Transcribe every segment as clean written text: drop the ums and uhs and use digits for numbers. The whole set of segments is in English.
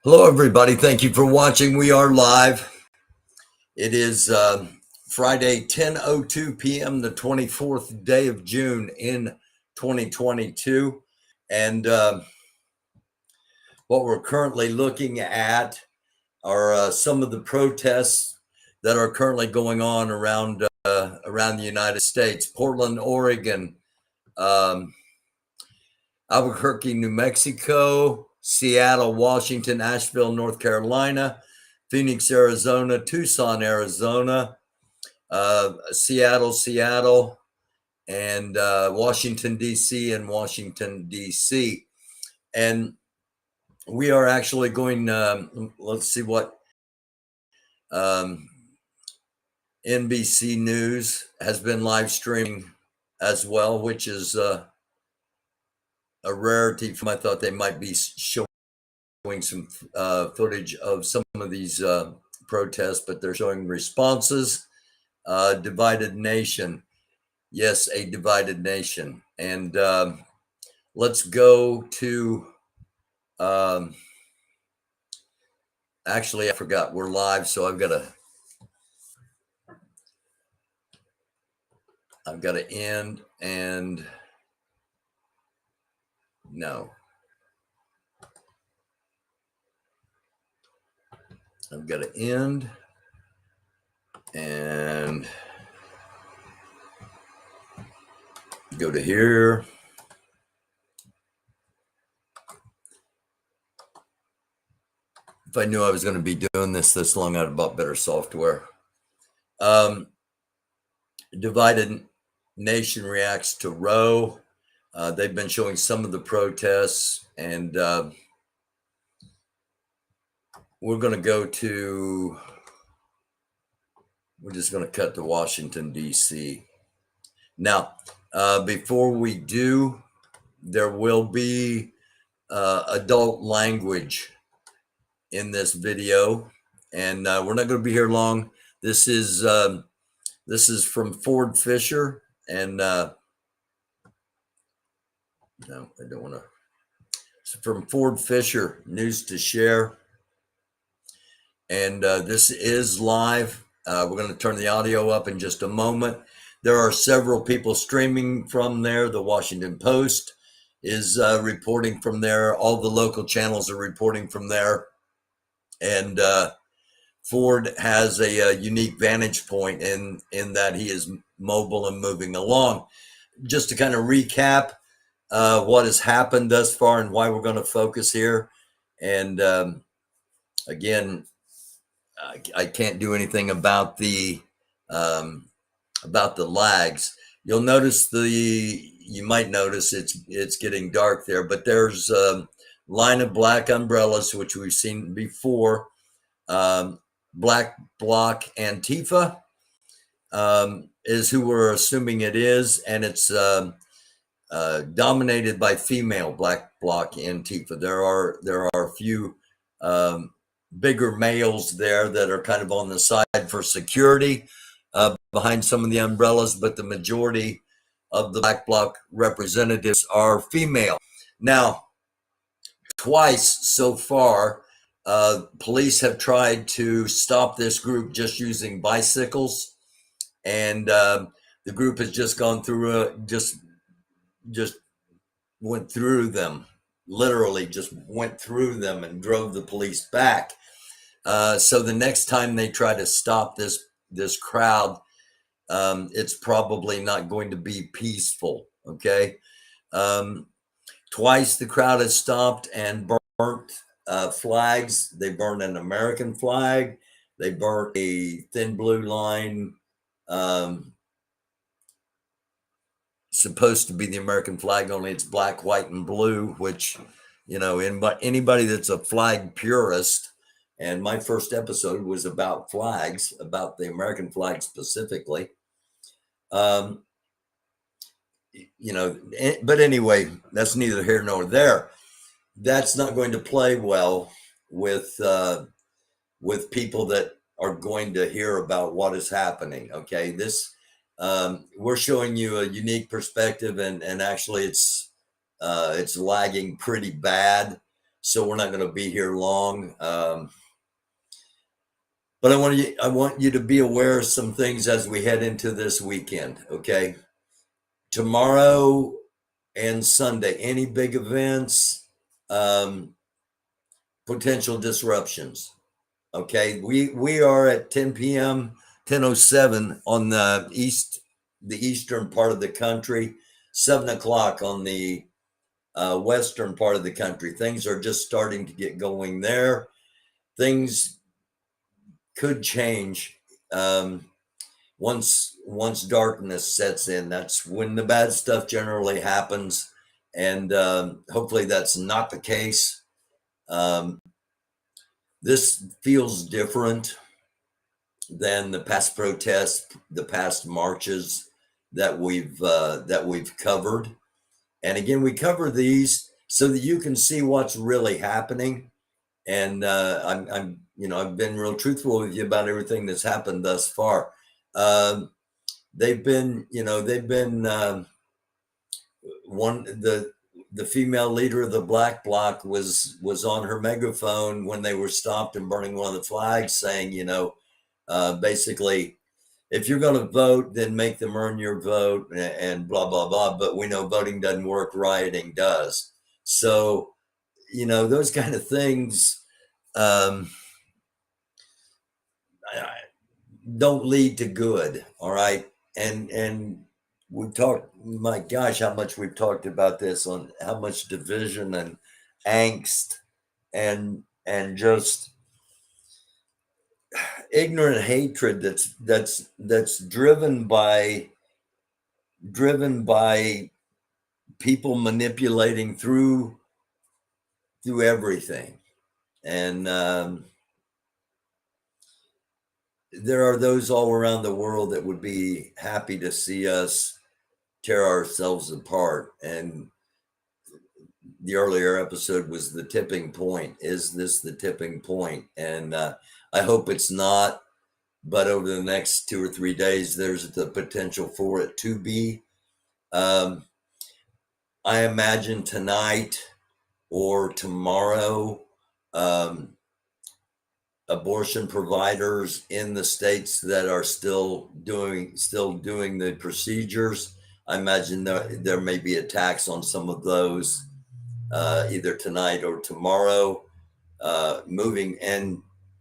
Hello, everybody. Thank you for watching. We are live. It is Friday, 10:02 p.m., the 24th day of June in 2022. And what we're currently looking at are some of the protests that are currently going on around the United States. Portland, Oregon, Albuquerque, New Mexico, Seattle, Washington, Asheville, North Carolina, Phoenix, Arizona, Tucson, Arizona, Seattle, and Washington, D.C. and Washington, D.C. And we are actually going, let's see what NBC News has been live streaming as well, which is a rarity. I thought they might be showing some footage of some of these protests, but they're showing responses. Divided nation. Yes, a divided nation. And let's go to, actually, I forgot we're live, so I've got to end and no. I've got to end and go to here. If I knew I was going to be doing this long, I'd have bought better software. Divided nation reacts to Roe. They've been showing some of the protests, and we're going to go to, we're just going to cut to Washington, D.C. Now, before we do, there will be adult language in this video, and we're not going to be here long. This is from Ford Fisher, and no, I don't want to. It's from Ford Fisher, News to Share, and this is live. We're going to turn the audio up in just a moment. There are several people streaming from there. The Washington Post is reporting from there. All the local channels are reporting from there. And Ford has a unique vantage point in that he is mobile and moving along. Just to kind of recap what has happened thus far and why we're going to focus here. And again, I can't do anything about the lags. You'll notice you might notice it's getting dark there, but there's a line of black umbrellas, which we've seen before. Black Bloc Antifa is who we're assuming it is, and it's dominated by female Black Bloc Antifa. There are a few bigger males there that are kind of on the side for security behind some of the umbrellas, but the majority of the Black Bloc representatives are female. Now, twice so far, police have tried to stop this group just using bicycles, and the group has just gone through just went through them, literally just went through them and drove the police back. So the next time they try to stop this crowd, it's probably not going to be peaceful. Okay. Twice the crowd has stopped and burnt flags. They burned an American flag. They burnt a thin blue line, supposed to be the American flag, only it's black, white, and blue, which, anybody that's a flag purist, and my first episode was about flags, about the American flag specifically. But anyway, that's neither here nor there. That's not going to play well with people that are going to hear about what is happening. Okay, we're showing you a unique perspective, and actually it's lagging pretty bad. so we're not going to be here long. But I want you to be aware of some things as we head into this weekend. Okay, tomorrow and Sunday, any big events, potential disruptions. Okay, we are at 10 p.m. 10:07 on the eastern part of the country, 7 o'clock on the western part of the country. Things are just starting to get going there. Things could change once darkness sets in. That's when the bad stuff generally happens, and hopefully that's not the case. This feels different than the past protests, the past marches that we've covered. And again, we cover these so that you can see what's really happening. And I've been real truthful with you about everything that's happened thus far. They've been one the female leader of the Black Bloc was on her megaphone when they were stopped and burning one of the flags, saying, basically, if you're going to vote, then make them earn your vote, and blah blah blah. But we know voting doesn't work; rioting does. So, those kind of things don't lead to good. All right, and we talked. My gosh, how much we've talked about this, on how much division and angst and just ignorant hatred that's driven by people manipulating through everything. And there are those all around the world that would be happy to see us tear ourselves apart. And the earlier episode was the tipping point. Is this the tipping point? And I hope it's not. But over the next 2 or 3 days, there's the potential for it to be. I imagine tonight or tomorrow, abortion providers in the states that are still doing the procedures, I imagine there may be attacks on some of those either tonight or tomorrow,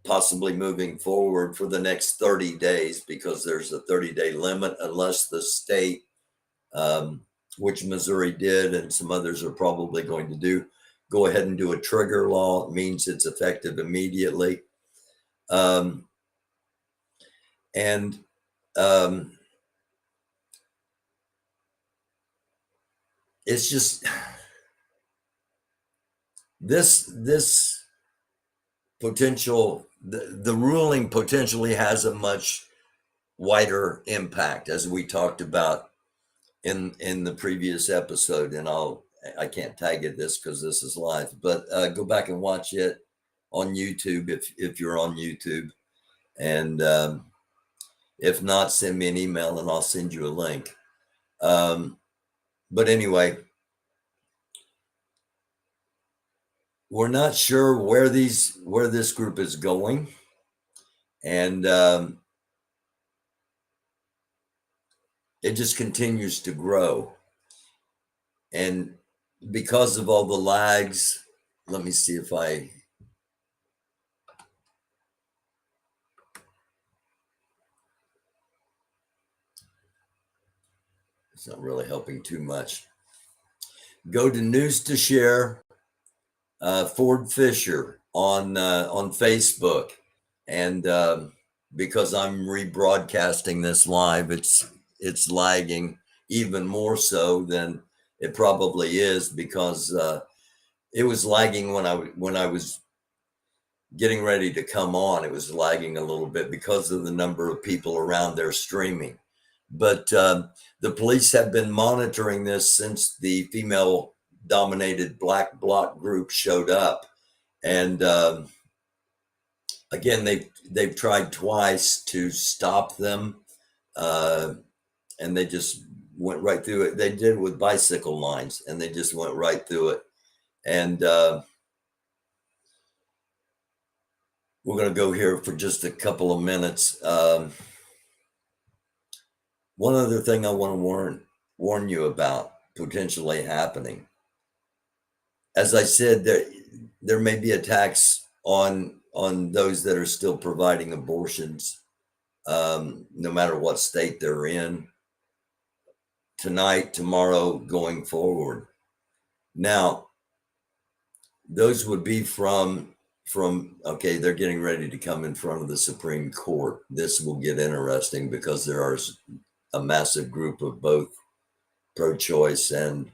possibly moving forward for the next 30 days, because there's a 30-day limit, unless the state, which Missouri did and some others are probably going to do, go ahead and do a trigger law. It means it's effective immediately. And it's just this potential, the ruling potentially has a much wider impact, as we talked about in the previous episode. And I can't tag it this because this is live, but go back and watch it on YouTube if you're on YouTube. And if not, send me an email and I'll send you a link. But anyway, we're not sure where this group is going. And it just continues to grow. And because of all the lags, let me see if it's not really helping too much. Go to News to Share, Ford Fisher on Facebook. And because I'm rebroadcasting this live, it's lagging even more so than it probably is, because it was lagging when I was getting ready to come on. It was lagging a little bit because of the number of people around there streaming. But the police have been monitoring this since the female-dominated Black Bloc group showed up. And again, they've tried twice to stop them, and they just went right through it. They did it with bicycle lines, and they just went right through it. And We're going to go here for just a couple of minutes. One other thing I want to warn you about potentially happening. As I said, there may be attacks on those that are still providing abortions, no matter what state they're in, tonight, tomorrow, going forward. Now, those would be from okay, they're getting ready to come in front of the Supreme Court. This will get interesting because there are a massive group of both pro-choice and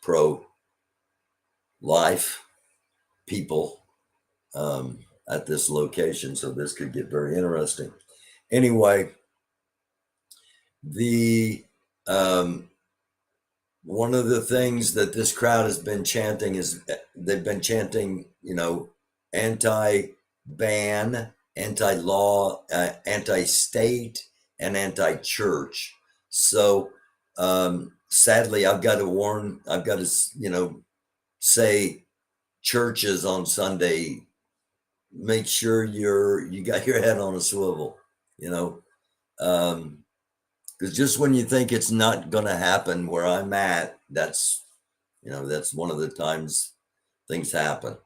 pro-life people at this location, so this could get very interesting. Anyway, the one of the things that this crowd has been chanting is they've been chanting, anti-ban, anti-law, anti-state, and anti-church. So sadly, I've got to say churches on Sunday, make sure you got your head on a swivel, because just when you think it's not going to happen where I'm at, that's one of the times things happen.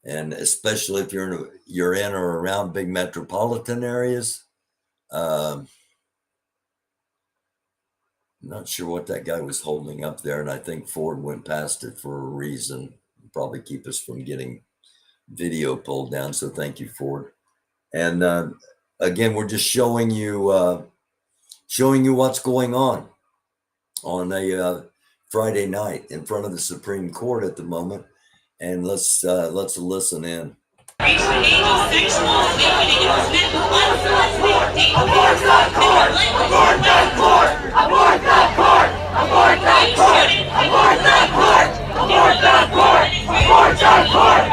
And especially if you're in or around big metropolitan areas. I'm not sure what that guy was holding up there, and I think Ford went past it for a reason, probably keep us from getting video pulled down. So thank you, Ford. And again, we're just showing you what's going on a Friday night in front of the Supreme Court at the moment. And let's listen in. Reached the age of sexual awakening and was met with unsolicited date Abort that court! Abort that court! Abort that court! Abort that court! Abort that court! Abort that court! Abort that court!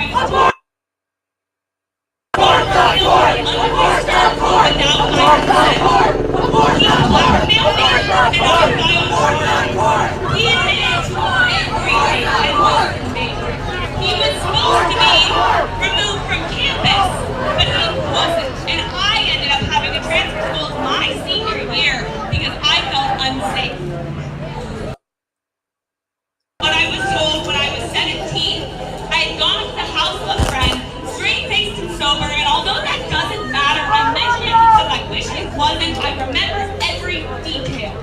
Abort that court! Abort that court! Abort that court! Abort that court! Abort that court! He admitted to everything and was convicted. He was supposed to be removed from campus, but he wasn't. And I ended up having to transfer schools my senior year because I felt unsafe. What I was told when I was 17, I had gone to the house of a friend, straight-faced and sober, and although that doesn't matter, I mention it because I wish it wasn't. I remember every detail.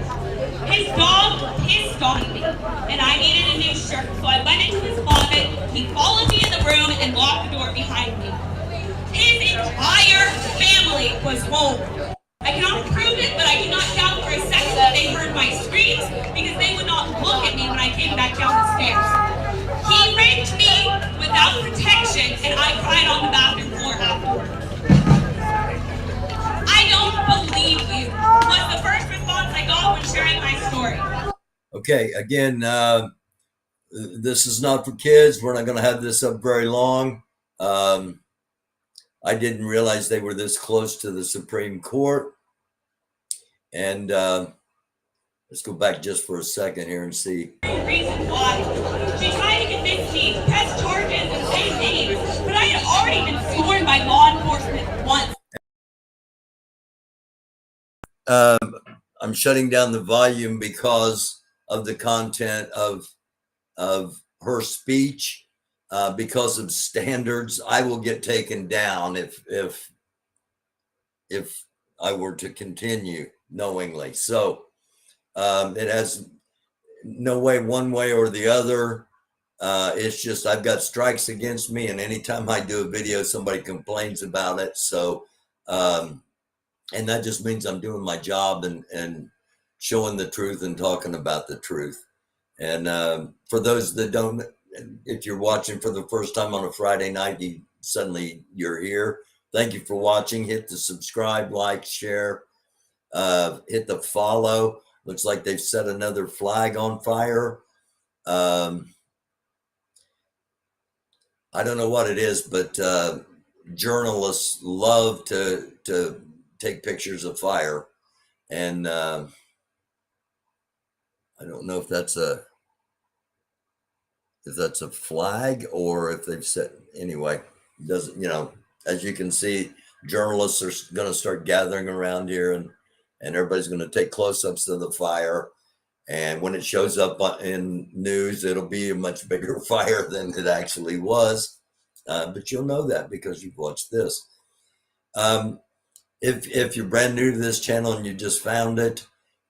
His dog pissed on me, and I needed a new shirt, so I went into his closet. He followed me in the room and locked the door behind me. His entire family was home. I cannot prove it, but I do not doubt for a second that they heard my screams because they would not look at me when I came back down the stairs. He raped me without protection, and I cried on the bathroom floor afterwards. I don't believe you, was the first response I got when sharing my story. Okay, again, this is not for kids. We're not going to have this up very long. I didn't realize they were this close to the Supreme Court. And let's go back just for a second here and see. Reason why. She tried to convince me to press charges and say names, but I had already been sworn by law enforcement once. I'm shutting down the volume because of the content of her speech. Because of standards, I will get taken down if I were to continue knowingly. So it has no way, one way or the other. It's just I've got strikes against me, and anytime I do a video, somebody complains about it. So and that just means I'm doing my job and showing the truth and talking about the truth. And for those that don't, if you're watching for the first time on a Friday night, you're here. Thank you for watching. Hit the subscribe, like, share, hit the follow. Looks like they've set another flag on fire. I don't know what it is, but journalists love to take pictures of fire. And I don't know if that's a flag or if they've set, anyway, doesn't, as you can see, journalists are going to start gathering around here, and everybody's going to take close-ups of the fire. And when it shows up in news, it'll be a much bigger fire than it actually was. But you'll know that because you've watched this. If you're brand new to this channel and you just found it,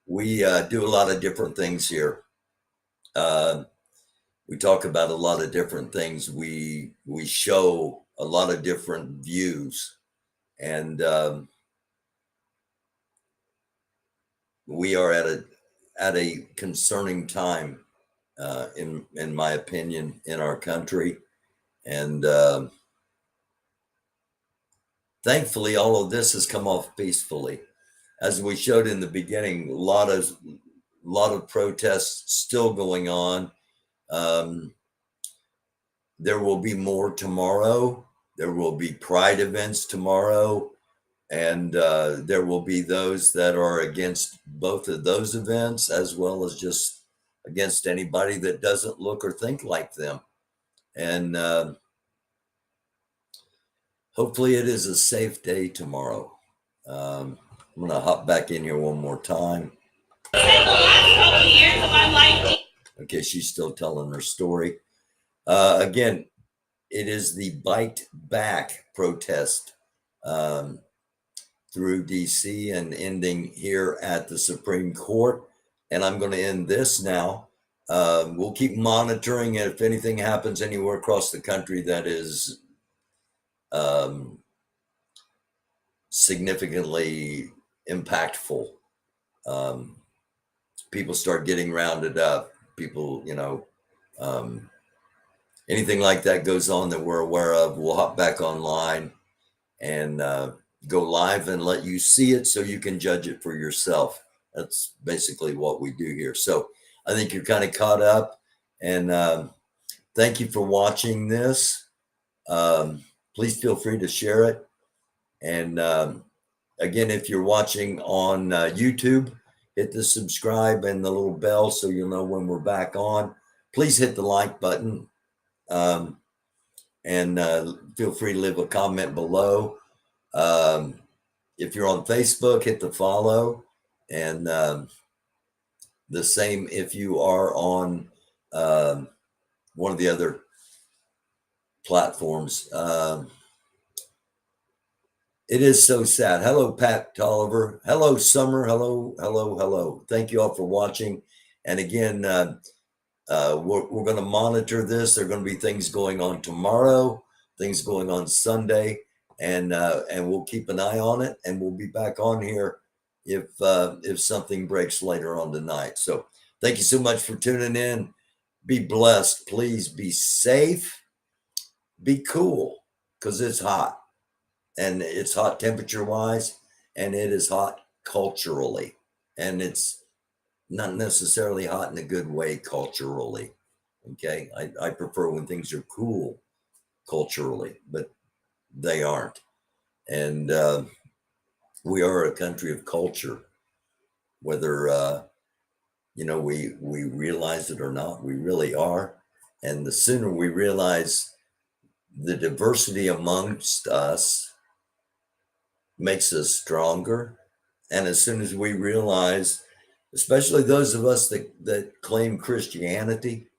we do a lot of different things here. We talk about a lot of different things. We show a lot of different views, and we are at a concerning time, in my opinion, in our country, and thankfully, all of this has come off peacefully. As we showed in the beginning, a lot of protests still going on. There will be more tomorrow. There will be pride events tomorrow. And there will be those that are against both of those events, as well as just against anybody that doesn't look or think like them. And hopefully it is a safe day tomorrow. I'm going to hop back in here one more time. Spent the last couple of years of my life. Okay, she's still telling her story. Again, it is the Bite Back protest through D.C. and ending here at the Supreme Court. And I'm going to end this now. We'll keep monitoring it. If anything happens anywhere across the country that is significantly impactful, people start getting rounded up, people, anything like that goes on that we're aware of, we'll hop back online and go live and let you see it so you can judge it for yourself. That's basically what we do here. So I think you're kind of caught up, and thank you for watching this. Please feel free to share it. And again, if you're watching on YouTube, hit the subscribe and the little bell so you'll know when we're back on. Please hit the like button, and feel free to leave a comment below. If you're on Facebook, hit the follow, and the same if you are on one of the other platforms. It is so sad. Hello, Pat Tolliver. Hello, Summer. Hello, hello, hello. Thank you all for watching. And again, we're going to monitor this. There are going to be things going on tomorrow, things going on Sunday, and we'll keep an eye on it. And we'll be back on here if something breaks later on tonight. So thank you so much for tuning in. Be blessed. Please be safe. Be cool, because it's hot. And it's hot temperature wise, and it is hot culturally, and it's not necessarily hot in a good way culturally. Okay. I prefer when things are cool culturally, but they aren't. And we are a country of culture, whether, we realize it or not, we really are. And the sooner we realize the diversity amongst us makes us stronger. And as soon as we realize, especially those of us that claim Christianity,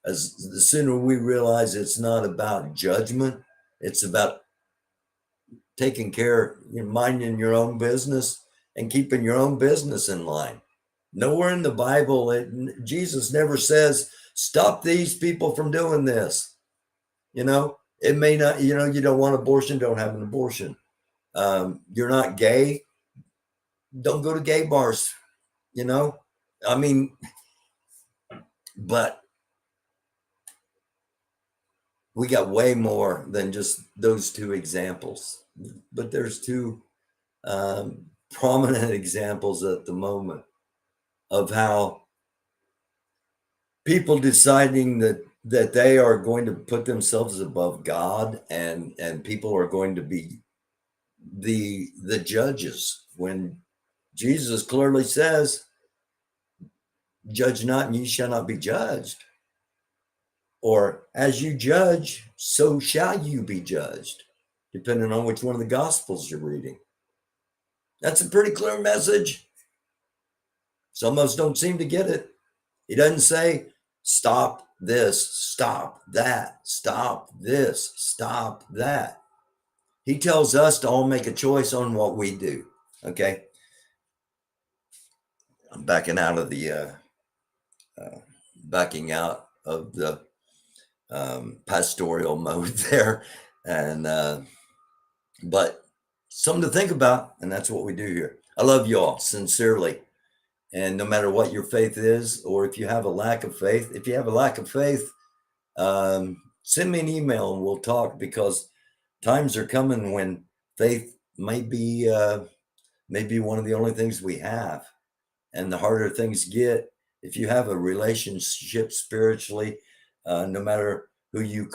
as the sooner we realize it's not about judgment, it's about taking care, minding your own business and keeping your own business in line. Nowhere in the Bible, Jesus never says, stop these people from doing this. It may not, you don't want abortion, don't have an abortion. You're not gay, don't go to gay bars, but we got way more than just those two examples. But there's two prominent examples at the moment of how people deciding that they are going to put themselves above God, and people are going to be the judges, when Jesus clearly says, judge not and ye shall not be judged. or as you judge, so shall you be judged, depending on which one of the Gospels you're reading. That's a pretty clear message. Some of us don't seem to get it. He doesn't say, stop this, stop that, stop this, stop that. He tells us to all make a choice on what we do. Okay. I'm backing out of the pastoral mode there, and but something to think about, and that's what we do here. I love you all sincerely, and no matter what your faith is, or if you have a lack of faith, send me an email and we'll talk, because times are coming when faith may be one of the only things we have. And the harder things get, if you have a relationship spiritually, no matter who you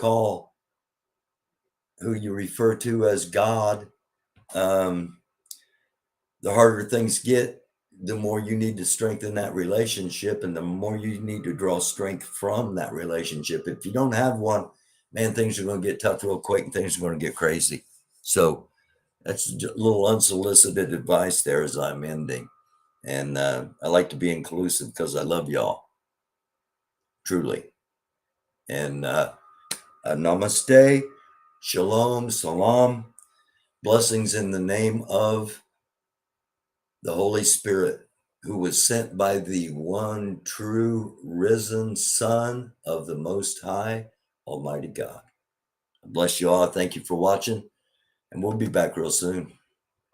refer to as God, the harder things get, the more you need to strengthen that relationship, and the more you need to draw strength from that relationship. If you don't have one, man, things are going to get tough real quick, and things are going to get crazy. So that's a little unsolicited advice there as I'm ending. And I like to be inclusive because I love y'all, truly. And namaste, shalom, salam, blessings in the name of the Holy Spirit, who was sent by the one true risen Son of the Most High, Almighty God. Bless you all. Thank you for watching, and we'll be back real soon.